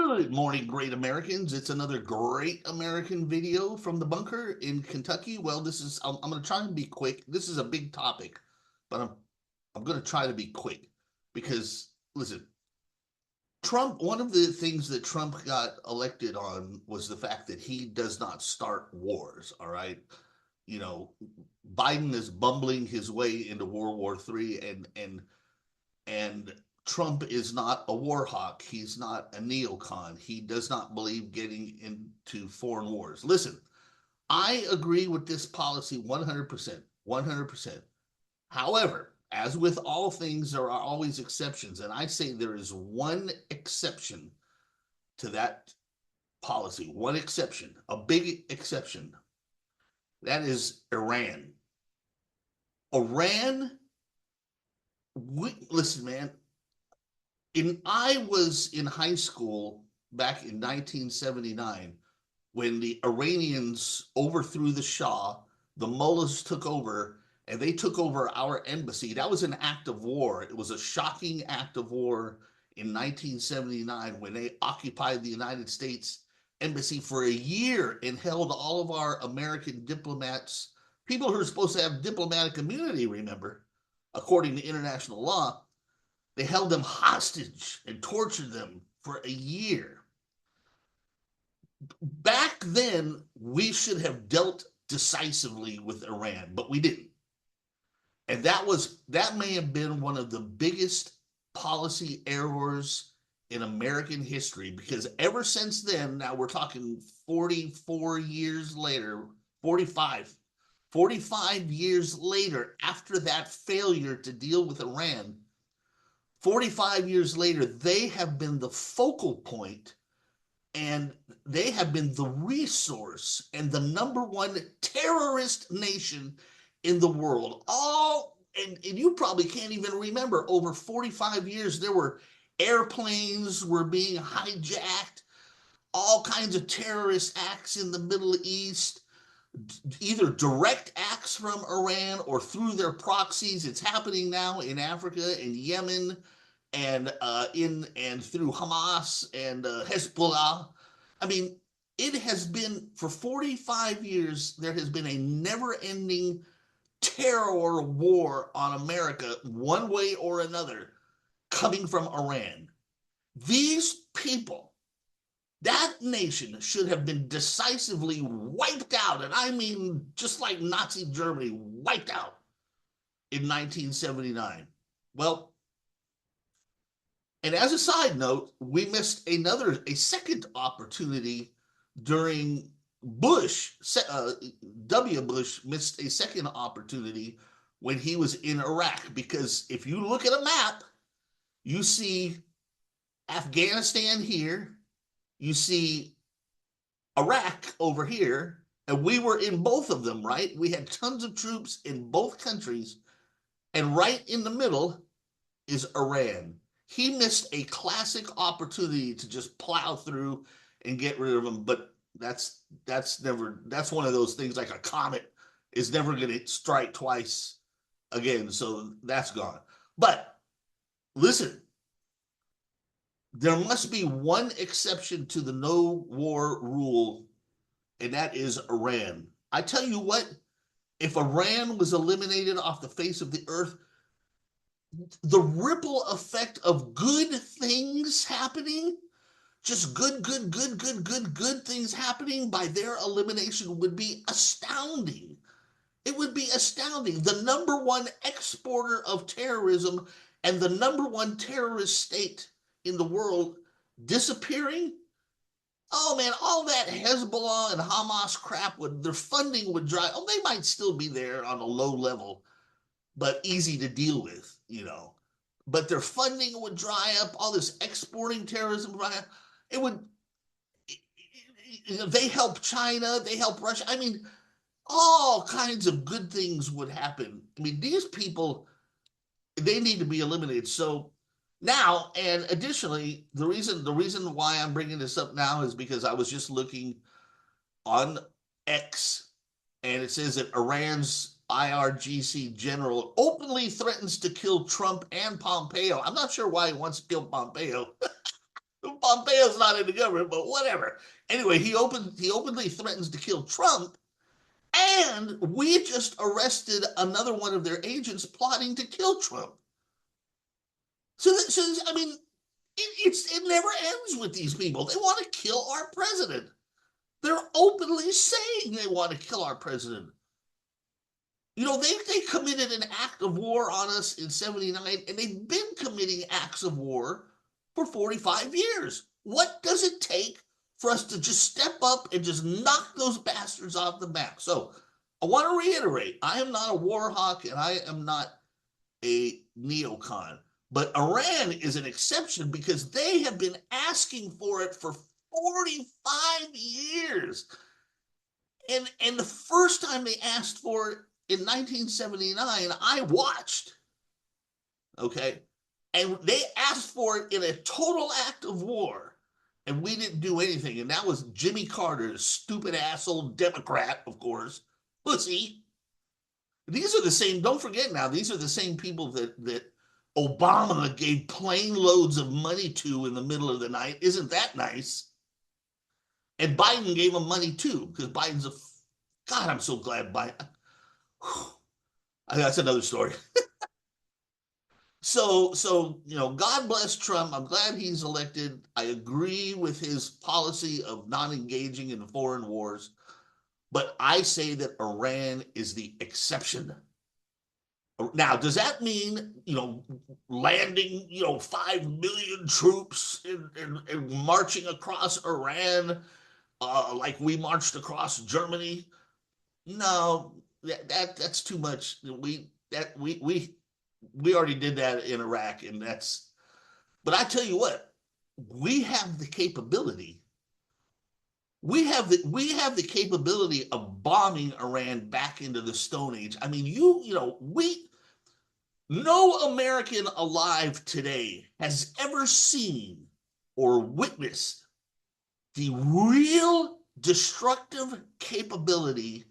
Good morning, great Americans. It's another great American video from the bunker in Kentucky. Well, I'm going to try and be quick. This is a big topic, but I'm going to try to be quick because, listen, Trump, one of the things that Trump got elected on was the fact that he does not start wars, all right? You know, Biden is bumbling his way into World War III, and Trump is not a war hawk. He's not a neocon. He does not believe getting into foreign wars. Listen, I agree with this policy 100%. 100%. However, as with all things, there are always exceptions. And I say there is one exception to that policy, one exception, a big exception. That is Iran. Iran, listen, man, I was in high school back in 1979 when the Iranians overthrew the Shah, the mullahs took over, and they took over our embassy. That was an act of war. It was a shocking act of war in 1979 when they occupied the United States embassy for a year and held all of our American diplomats, people who are supposed to have diplomatic immunity, remember, according to international law. They held them hostage and tortured them for a year. Back then, we should have dealt decisively with Iran, but we didn't. And that may have been one of the biggest policy errors in American history, because ever since then, now we're talking 44 years later, 45 years later, after that failure to deal with Iran, 45 years later, they have been the focal point, and they have been the resource and the number one terrorist nation in the world. And you probably can't even remember, over 45 years, there were airplanes were being hijacked, all kinds of terrorist acts in the Middle East, either direct acts from Iran or through their proxies. It's happening now in Africa, in Yemen, and through Hamas and Hezbollah. I mean, it has been for 45 years. There has been a never-ending terror war on America, one way or another, coming from Iran. These people, that nation, should have been decisively wiped out, and I mean just like Nazi Germany wiped out in 1979. Well, and as a side note, we missed a second opportunity during Bush. W. Bush missed a second opportunity when he was in Iraq, because if you look at a map, you see Afghanistan here, you see Iraq over here, and we were in both of them, right? We had tons of troops in both countries, and right in the middle is Iran. He missed a classic opportunity to just plow through and get rid of them, but that's one of those things, like a comet is never going to strike twice again, so that's gone. But listen, there must be one exception to the no war rule, and that is Iran. I tell you what, if Iran was eliminated off the face of the earth, the ripple effect of good things happening, just good things happening by their elimination would be astounding. It would be astounding. The number one exporter of terrorism and the number one terrorist state in the world disappearing. Oh man, all that Hezbollah and Hamas crap, their funding would dry. Oh, they might still be there on a low level, but easy to deal with, But their funding would dry up. All this exporting terrorism would dry up. It would. They help China. They help Russia. I mean, all kinds of good things would happen. I mean, these people, they need to be eliminated. So now, and additionally, the reason why I'm bringing this up now is because I was just looking on X, and it says that Iran's IRGC general openly threatens to kill Trump and Pompeo. I'm not sure why he wants to kill Pompeo. Pompeo's not in the government, but whatever. Anyway, he openly threatens to kill Trump, and we just arrested another one of their agents plotting to kill Trump. So I mean, it never ends with these people. They want to kill our president. They're openly saying they want to kill our president. You know, they committed an act of war on us in 79, and they've been committing acts of war for 45 years. What does it take for us to just step up and just knock those bastards off the map? So I want to reiterate, I am not a war hawk and I am not a neocon. But Iran is an exception because they have been asking for it for 45 years. And the first time they asked for it in 1979, I watched. Okay. And they asked for it in a total act of war. And we didn't do anything. And that was Jimmy Carter, stupid asshole Democrat, of course. Pussy. These are the same, don't forget now, these are the same people that Obama gave plane loads of money to in the middle of the night. Isn't that nice? And Biden gave him money too, because Biden's God, I'm so glad Biden. That's another story. So God bless Trump. I'm glad he's elected. I agree with his policy of not engaging in foreign wars, but I say that Iran is the exception. Now, does that mean landing 5 million troops and marching across Iran like we marched across Germany? No, that's too much. We already did that in Iraq, and that's. But I tell you what, we have the capability. We have the capability of bombing Iran back into the Stone Age. I mean, no American alive today has ever seen or witnessed the real destructive capability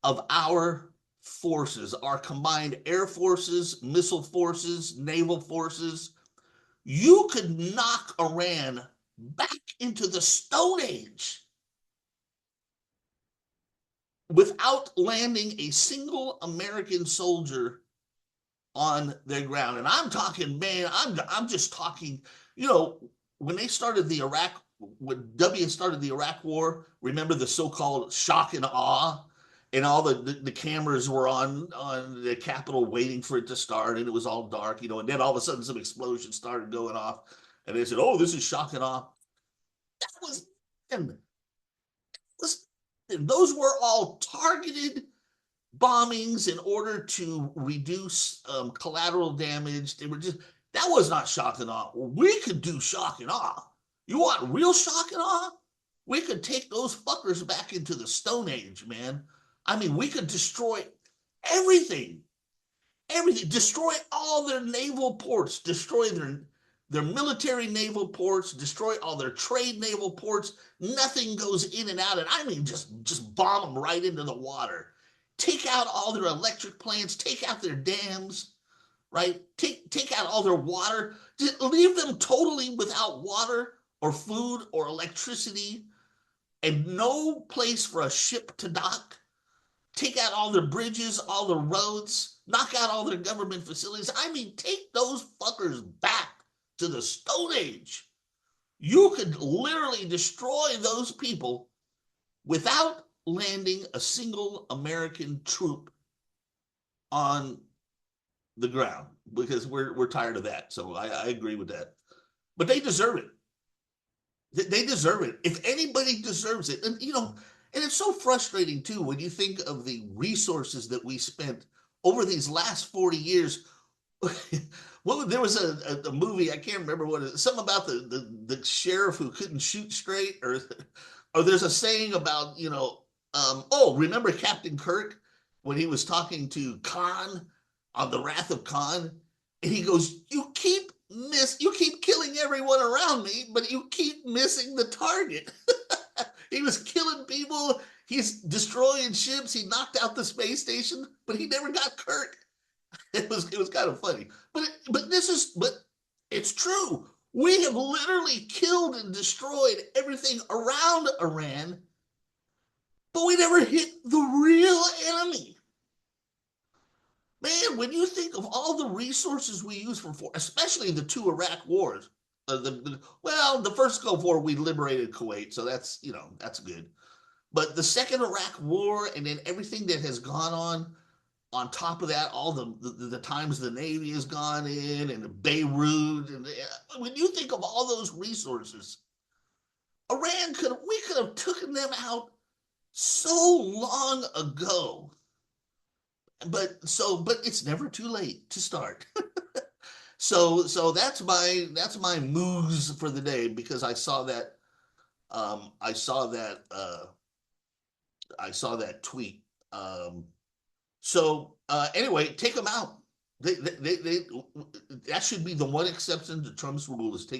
of our forces, our combined air forces, missile forces, naval forces. You could knock Iran back into the Stone Age without landing a single American soldier on their ground. And I'm talking, man, I'm just talking, when they started when W started the Iraq war, remember the so-called shock and awe? And all the cameras were on the Capitol waiting for it to start, and it was all dark, and then all of a sudden some explosions started going off, and they said, "Oh, this is shock and awe." That was, those were all targeted bombings in order to reduce collateral damage. That was not shock and awe. We could do shock and awe. You want real shock and awe? We could take those fuckers back into the Stone Age, man. I mean, we could destroy everything, destroy all their naval ports, destroy their military naval ports, destroy all their trade naval ports. Nothing goes in and out. And I mean, just bomb them right into the water. Take out all their electric plants, take out their dams, right? Take out all their water. Just leave them totally without water or food or electricity and no place for a ship to dock. Take out all their bridges, all the roads, knock out all their government facilities. I mean, take those fuckers back to the Stone Age. You could literally destroy those people without landing a single American troop on the ground, because we're tired of that. So I agree with that. But they deserve it. They deserve it. If anybody deserves it, and and it's so frustrating too when you think of the resources that we spent over these last 40 years. Well, there was a movie, I can't remember what it is, something about the sheriff who couldn't shoot straight, or there's a saying about, remember Captain Kirk when he was talking to Khan on the Wrath of Khan, and he goes, you keep killing everyone around me, but you keep missing the target. He was killing people. He's destroying ships. He knocked out the space station, but he never got Kirk. It was kind of funny, but it's true. We have literally killed and destroyed everything around Iran, but we never hit the real enemy. Man, when you think of all the resources we use for, especially the two Iraq wars, the first Gulf War we liberated Kuwait, so that's good. But the second Iraq War, and then everything that has gone on top of that, all the times the Navy has gone in, and Beirut, and when you think of all those resources, we could have taken them out so long ago. But it's never too late to start. So that's my moves for the day, because I saw that I saw that tweet. Anyway, take them out. They that should be the one exception to Trump's rule is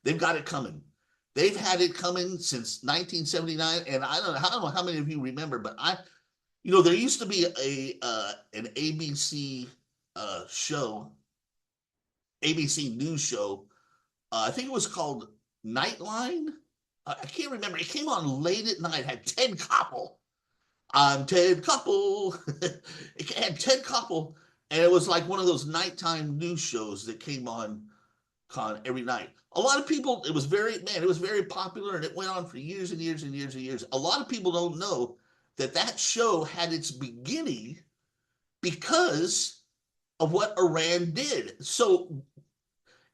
they've got it coming. They've had it coming since 1979, and I don't know how many of you remember, but there used to be an ABC show, ABC news show. I think it was called Nightline. I can't remember. It came on late at night. Had Ted Koppel. I'm Ted Koppel. It had Ted Koppel, and it was like one of those nighttime news shows that came on every night. A lot of people, it was very popular, and it went on for years and years and years and years. A lot of people don't know that show had its beginning because of what Iran did. So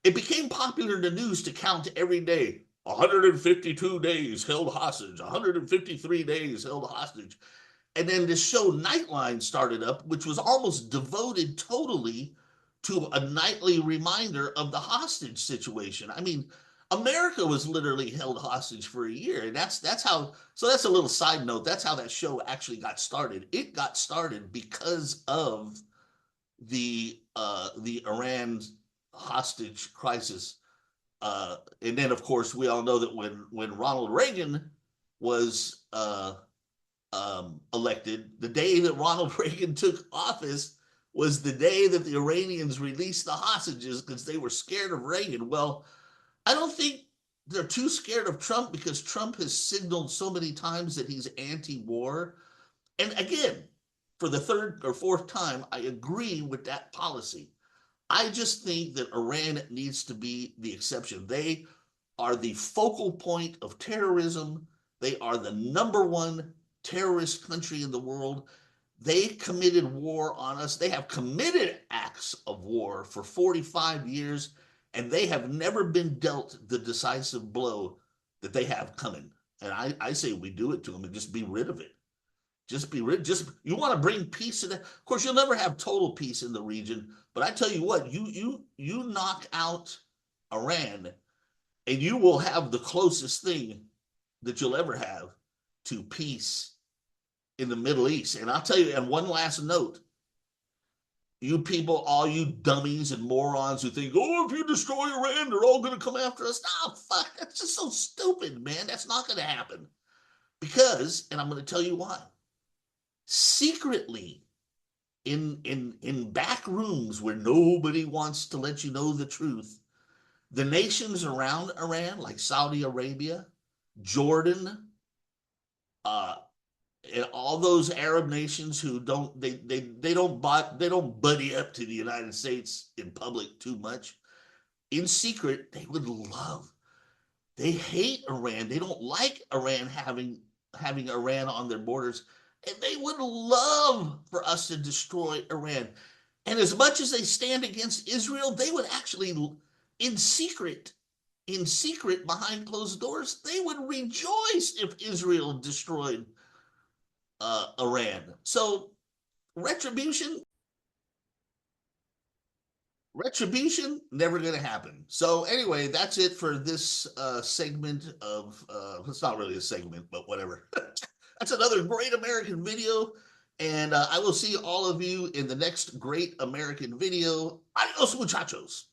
it became popular in the news to count every day. 152 days held hostage, 153 days held hostage. And then the show Nightline started up, which was almost devoted totally to a nightly reminder of the hostage situation. I mean, America was literally held hostage for a year, and that's how. So that's a little side note. That's how that show actually got started. It got started because of the Iran hostage crisis, and then of course we all know that when Ronald Reagan was elected, the day that Ronald Reagan took office was the day that the Iranians released the hostages because they were scared of Reagan. Well, I don't think they're too scared of Trump, because Trump has signaled so many times that he's anti-war. And again, for the third or fourth time, I agree with that policy. I just think that Iran needs to be the exception. They are the focal point of terrorism. They are the number one terrorist country in the world. They committed war on us. They have committed acts of war for 45 years, and they have never been dealt the decisive blow that they have coming. And I say we do it to them and just be rid of it. Just be rid. Just you want to bring peace in it. Of course, you'll never have total peace in the region, but I tell you what, you knock out Iran, and you will have the closest thing that you'll ever have to peace in the Middle East. And I'll tell you, and one last note, you people, all you dummies and morons who think, oh, if you destroy Iran, they're all going to come after us. No, fuck, that's just so stupid, man. That's not going to happen. Because, and I'm going to tell you why, secretly, in back rooms where nobody wants to let you know the truth, the nations around Iran, like Saudi Arabia, Jordan, and all those Arab nations who don't buddy up to the United States in public too much. In secret, they hate Iran. They don't like Iran having Iran on their borders, and they would love for us to destroy Iran. And as much as they stand against Israel, they would actually, in secret, behind closed doors, they would rejoice if Israel destroyed Iran. So retribution never going to happen. So anyway, that's it for this segment of it's not really a segment, but whatever. That's another great American video, and I will see all of you in the next great American video. Adios, muchachos.